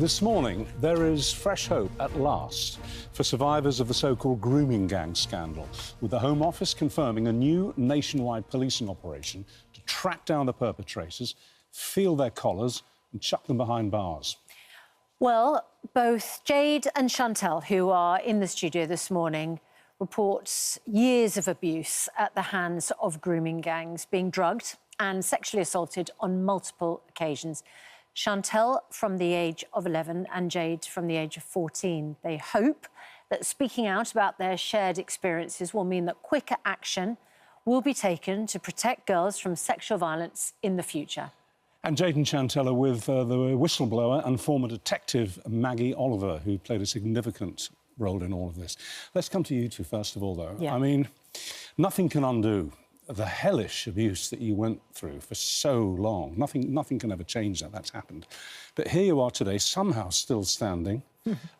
This morning, there is fresh hope at last for survivors of the so-called grooming gang scandal, with the Home Office confirming a new nationwide policing operation to track down the perpetrators, feel their collars and chuck them behind bars. Well, both Jade and Chantelle, who are in the studio this morning, reports years of abuse at the hands of grooming gangs, being drugged and sexually assaulted on multiple occasions. Chantelle from the age of 11 and Jade from the age of 14. They hope that speaking out about their shared experiences will mean that quicker action will be taken to protect girls from sexual violence in the future. And Jade and Chantelle are with the whistleblower and former detective Maggie Oliver, who played a significant role in all of this. Let's come to you two first of all, though. Yeah. I mean, nothing can undo the hellish abuse that you went through for so long. Nothing can ever change that. That's happened. But here you are today, somehow still standing.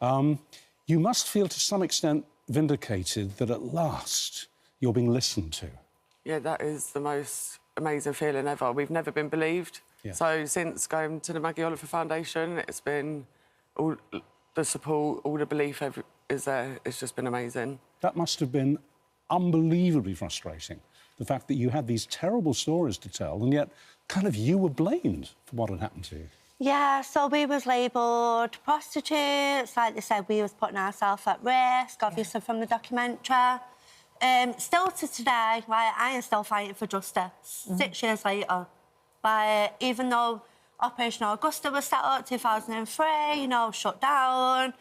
You must feel to some extent vindicated that at last you're being listened to. Yeah, that is the most amazing feeling ever. We've never been believed. Yeah. So since going to the Maggie Oliver Foundation, it's been all the support, all the belief is there. It's just been amazing. That must have been unbelievably frustrating. The fact that you had these terrible stories to tell, and yet kind of you were blamed for what had happened to you. Yeah, so we was labelled prostitutes, like they said, we was putting ourselves at risk, obviously, from the documentary. Still to today, like, I am still fighting for justice, 6 years later. Like, even though Operation Augusta was set up 2003, you know, shut down,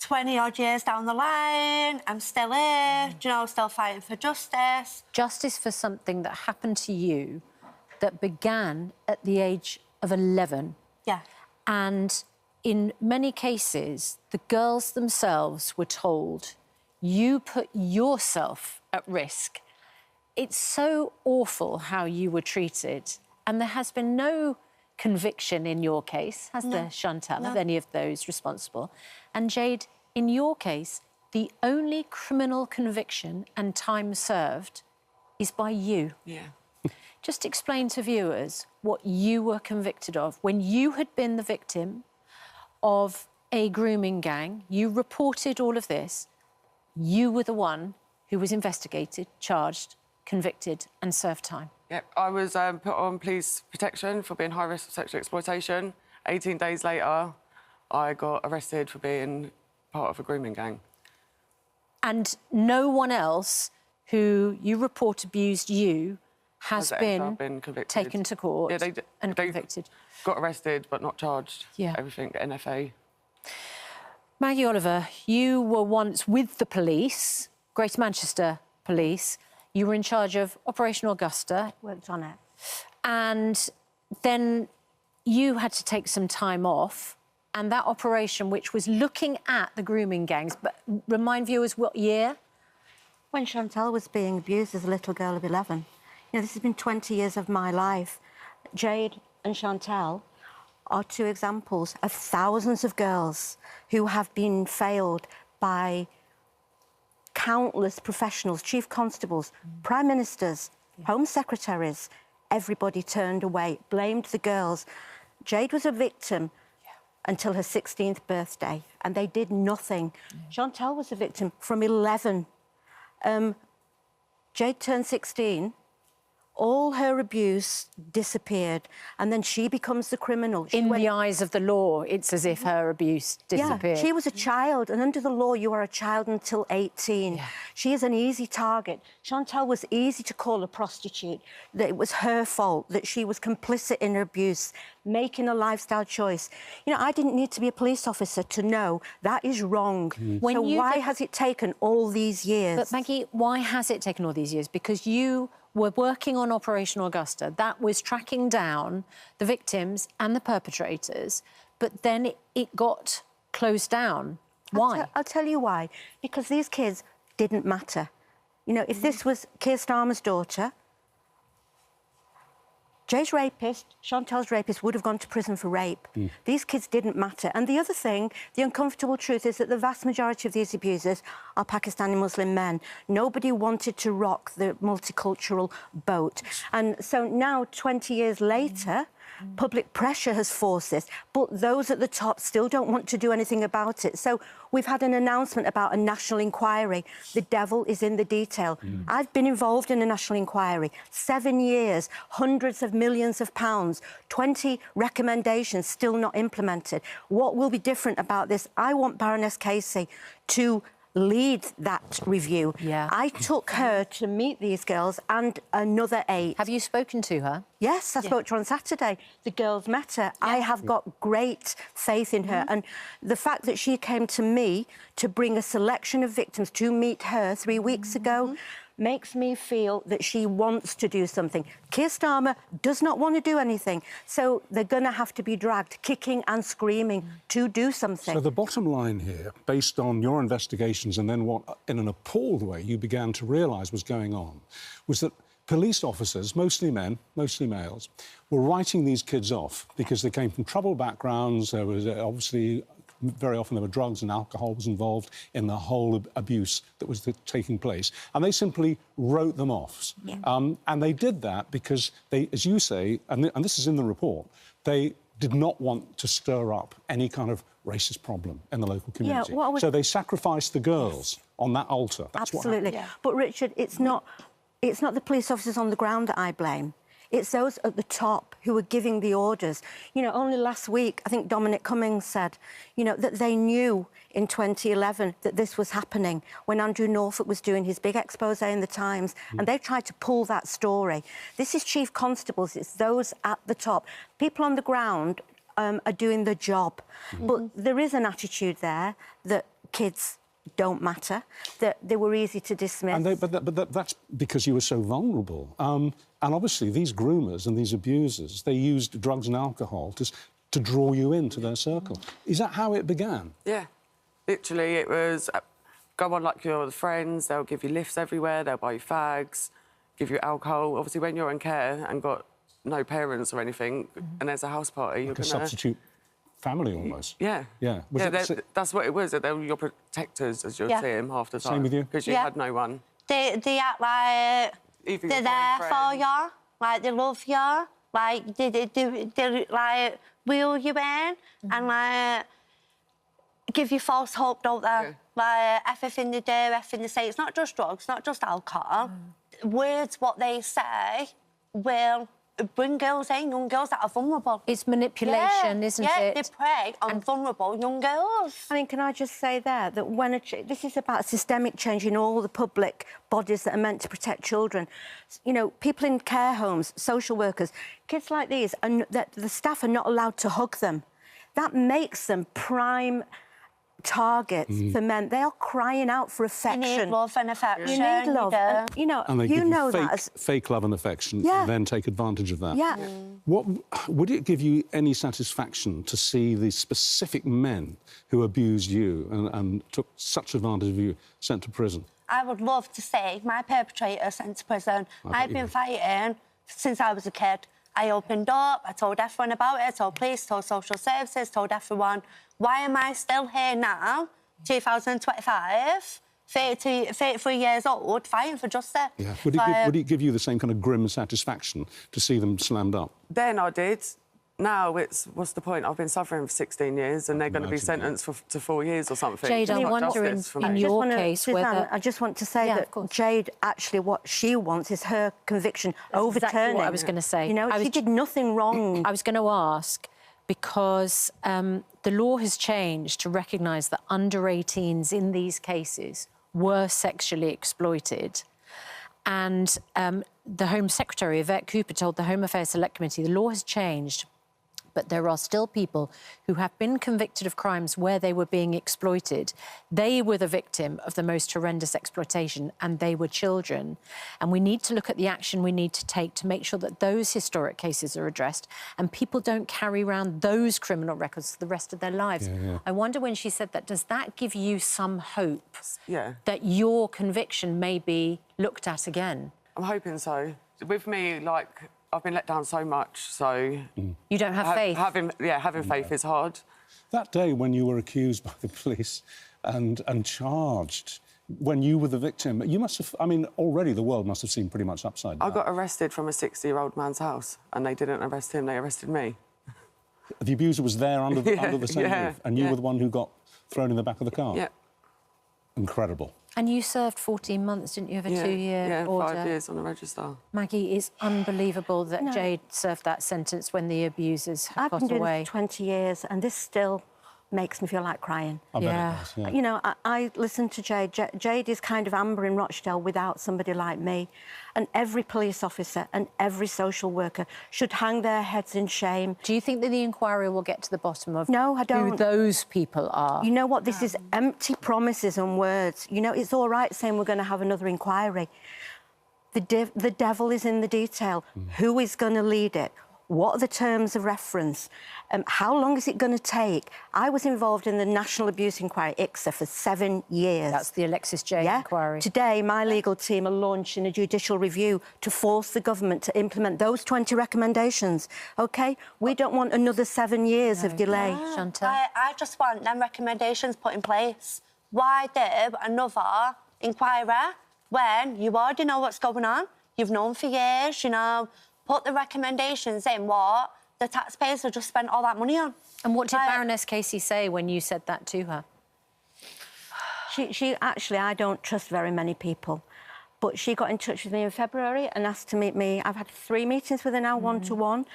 20-odd years down the line, I'm still here, you know, still fighting for justice. Justice for something that happened to you that began at the age of 11. Yeah. And in many cases, the girls themselves were told, you put yourself at risk. It's so awful how you were treated. And there has been no conviction in your case, has there, Chantelle, of any of those responsible? And Jade, in your case, the only criminal conviction and time served is by you. Yeah. Just explain to viewers what you were convicted of. When you had been the victim of a grooming gang, you reported all of this, you were the one who was investigated, charged, convicted and served time. Yep, I was put on police protection for being high risk of sexual exploitation. 18 days later, I got arrested for being part of a grooming gang. And no one else who you report abused you has been convicted. taken to court and they convicted. Got arrested but not charged. Yeah. Everything, NFA. Maggie Oliver, you were once with the police, Greater Manchester Police. You were in charge of Operation Augusta. Worked on it. And then you had to take some time off. And that operation, which was looking at the grooming gangs, but remind viewers what year? When Chantelle was being abused as a little girl of 11. You know, this has been 20 years of my life. Jade and Chantelle are two examples of thousands of girls who have been failed by countless professionals, chief constables, prime ministers, home secretaries. Everybody turned away, blamed the girls. Jade was a victim until her 16th birthday, and they did nothing. Chantelle was a victim from 11. Jade turned 16. All her abuse disappeared, and then she becomes the criminal. In the eyes of the law, it's as if her abuse disappeared. Yeah, she was a child, and under the law, you are a child until 18. Yeah. She is an easy target. Chantelle was easy to call a prostitute, that it was her fault, that she was complicit in her abuse, making a lifestyle choice. You know, I didn't need to be a police officer to know that is wrong. So why has it taken all these years? But, Maggie, why has it taken all these years? Because you were working on Operation Augusta. That was tracking down the victims and the perpetrators, but then it got closed down. Why? I'll tell you why. Because these kids didn't matter. You know, if this was Keir Starmer's daughter, Jade's rapist, Chantelle's rapist, would have gone to prison for rape. These kids didn't matter. And the other thing, the uncomfortable truth is that the vast majority of these abusers are Pakistani Muslim men. Nobody wanted to rock the multicultural boat. And so now, 20 years later, Public pressure has forced this, but those at the top still don't want to do anything about it. So we've had an announcement about a national inquiry. The devil is in the detail. I've been involved in a national inquiry, 7 years, hundreds of millions of pounds, 20 recommendations still not implemented. What will be different about this? I want Baroness Casey to lead that review. Yeah. I took her to meet these girls and another 8. Have you spoken to her? Yes, I spoke to her on Saturday. The girls met her. I have got great faith in her. And the fact that she came to me to bring a selection of victims to meet her 3 weeks ago makes me feel that she wants to do something. Keir Starmer does not want to do anything. So they're going to have to be dragged, kicking and screaming, to do something. So the bottom line here, based on your investigations and then what, in an appalled way, you began to realise was going on, was that police officers, mostly men, mostly males, were writing these kids off because they came from troubled backgrounds. There was obviously... very often there were drugs and alcohol was involved in the whole abuse that was taking place. And they simply wrote them off. And they did that because they, as you say, and this is in the report, they did not want to stir up any kind of racist problem in the local community. So they sacrificed the girls on that altar. That's Absolutely. What happened. But, Richard, it's not the police officers on the ground that I blame. It's those at the top who are giving the orders. You know, only last week, I think Dominic Cummings said, you know, that they knew in 2011 that this was happening when Andrew Norfolk was doing his big expose in the Times, and they tried to pull that story. This is chief constables. It's those at the top. People on the ground are doing the job. But there is an attitude there that kids don't matter, that they were easy to dismiss. And but that's because you were so vulnerable. And obviously, these groomers and these abusers, they used drugs and alcohol to draw you into their circle. Is that how it began? Yeah. Literally, it was go on like you're with friends, they'll give you lifts everywhere, they'll buy you fags, give you alcohol. Obviously, when you're in care and got no parents or anything, and there's a house party, you're like a substitute family, almost. Yeah. Yeah. That's what it was. They were your protectors, as you'll see them half the time. Same with you? Because you had no one. They act like Even they're there for you, like they love you, like they like wheel you in and like give you false hope, don't they? Yeah. Like everything they do, everything they say. It's not just drugs, not just alcohol. Words, what they say, will bring girls in, young girls that are vulnerable. It's manipulation, isn't it? Yeah, they prey on vulnerable young girls. I mean, can I just say there that when this is about systemic change in all the public bodies that are meant to protect children. You know, people in care homes, social workers, kids like these, and the staff are not allowed to hug them. That makes them prime targets for men. They are crying out for affection. You need love and affection. You need love. And, you know, And they give you that fake love and affection and then take advantage of that. Yeah. What would it give you any satisfaction to see the specific men who abused you and took such advantage of you sent to prison? I would love to see my perpetrator sent to prison. I've been fighting since I was a kid. I opened up, I told everyone about it, I told police, told social services, told everyone. Why am I still here now, 2025, 33 years old, fighting for justice? Yeah. Would it give you the same kind of grim satisfaction to see them slammed up? Then I did. Now it's, what's the point? I've been suffering for 16 years and they're going to be sentenced to 4 years or something. Jade, I wonder in your case Susanna, I just want to say that Jade, actually what she wants is her conviction overturning. Exactly what I was going to say. You know, she did nothing wrong. I was going to ask, because the law has changed to recognise that under 18s in these cases were sexually exploited. And the Home Secretary, Yvette Cooper, told the Home Affairs Select Committee the law has changed, but there are still people who have been convicted of crimes where they were being exploited. They were the victim of the most horrendous exploitation, and they were children. And we need to look at the action we need to take to make sure that those historic cases are addressed and people don't carry around those criminal records for the rest of their lives. I wonder, when she said that, does that give you some hope that your conviction may be looked at again? I'm hoping so. With me, like, I've been let down so much, so... You don't have faith? Having faith is hard. That day when you were accused by the police and charged, when you were the victim, you must have... I mean, already the world must have seemed pretty much upside down. I got arrested from a 60-year-old man's house, and they didn't arrest him, they arrested me. The abuser was there under the same roof, and you were the one who got thrown in the back of the car? Yeah. Incredible. And you served 14 months, didn't you, of a 2-year order? 5 years on the register. Maggie, it's unbelievable that Jade served that sentence when the abusers have got away. I've been doing this for 20 years, and this still makes me feel like crying. I bet it does, yeah. You know, I listen to Jade. Jade is kind of Amber in Rochdale without somebody like me. And every police officer and every social worker should hang their heads in shame. Do you think that the inquiry will get to the bottom of No, I don't. who those people are? You know what? This is empty promises and words. You know, it's all right saying we're going to have another inquiry. The devil is in the detail. Who is going to lead it? What are the terms of reference? How long is it going to take? I was involved in the National Abuse Inquiry, ICSA, for 7 years. That's the Alexis Jade inquiry. Today, my legal team are launching a judicial review to force the government to implement those 20 recommendations, OK? We don't want another 7 years of delay. Chantelle? I just want them recommendations put in place. Why do another inquiry when you already know what's going on? You've known for years, you know. Put the recommendations in what the taxpayers have just spent all that money on. And what did Baroness Casey say when you said that to her? She actually, I don't trust very many people, but she got in touch with me in February and asked to meet me. I've had 3 meetings with her now, one-to-one.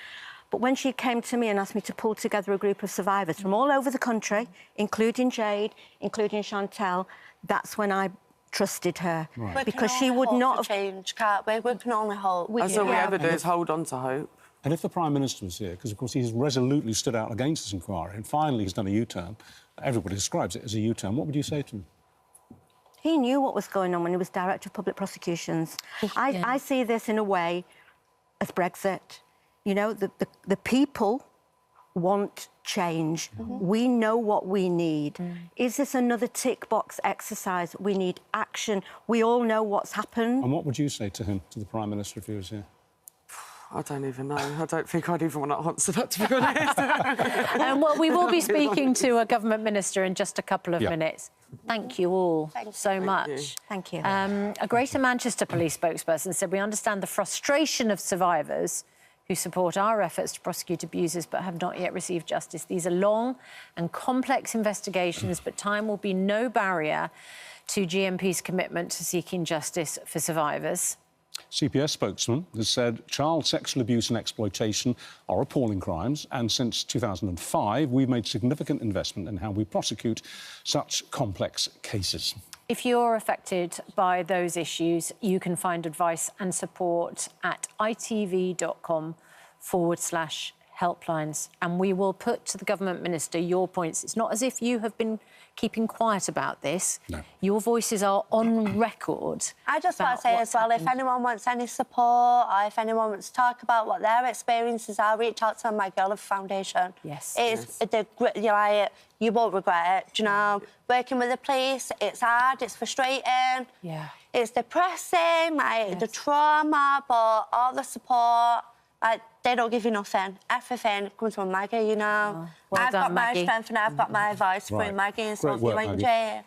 But when she came to me and asked me to pull together a group of survivors from all over the country, including Jade, including Chantelle, that's when I trusted her. Right. Because she would not have... change, can't we? We can only hope. That's all we ever do is hold on to hope. And if the Prime Minister was here, because, of course, he's resolutely stood out against this inquiry, and finally he's done a U-turn, everybody describes it as a U-turn, what would you say to him? He knew what was going on when he was Director of Public Prosecutions. I see this in a way as Brexit. You know, the people want change. We know what we need. Is this another tick box exercise? We need action. We all know what's happened. And what would you say to him, to the Prime Minister, if he was here? I don't even know. I don't think I'd even want to answer that, to be honest. Well, we will be speaking to a government minister in just a couple of minutes. Thank you all so much. Thank you. A Greater Manchester police spokesperson said, "We understand the frustration of survivors who support our efforts to prosecute abusers but have not yet received justice. These are long and complex investigations, but time will be no barrier to GMP's commitment to seeking justice for survivors." CPS spokesman has said child sexual abuse and exploitation are appalling crimes, and since 2005 we've made significant investment in how we prosecute such complex cases. If you're affected by those issues, you can find advice and support at itv.com/helplines. And we will put to the government minister your points. It's not as if you have been keeping quiet about this. No. Your voices are on record. I just want to say as well, if anyone wants any support or if anyone wants to talk about what their experiences are, reach out to my Girl of Foundation. Yes. It's you won't regret it, you know. Working with the police, it's hard, it's frustrating. Yeah. It's depressing, the trauma, but all the support, they don't give you nothing. Everything comes from Maggie, you know. Oh, well I've done, got my Maggie. strength and I've got my voice through Maggie and stuff. You ain't Jay.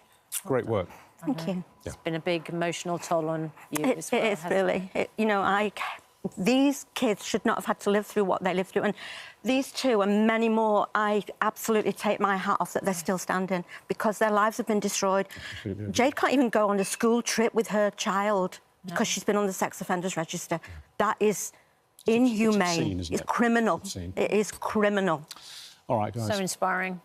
Great work. Thank you. It's been a big emotional toll on you as well. It is really. You know, these kids should not have had to live through what they lived through. And these two and many more, I absolutely take my hat off that they're still standing because their lives have been destroyed. Jade can't even go on a school trip with her child because she's been on the sex offenders register. That is inhumane. It's obscene, isn't it? It's criminal. Obscene. It is criminal. All right, guys. So inspiring.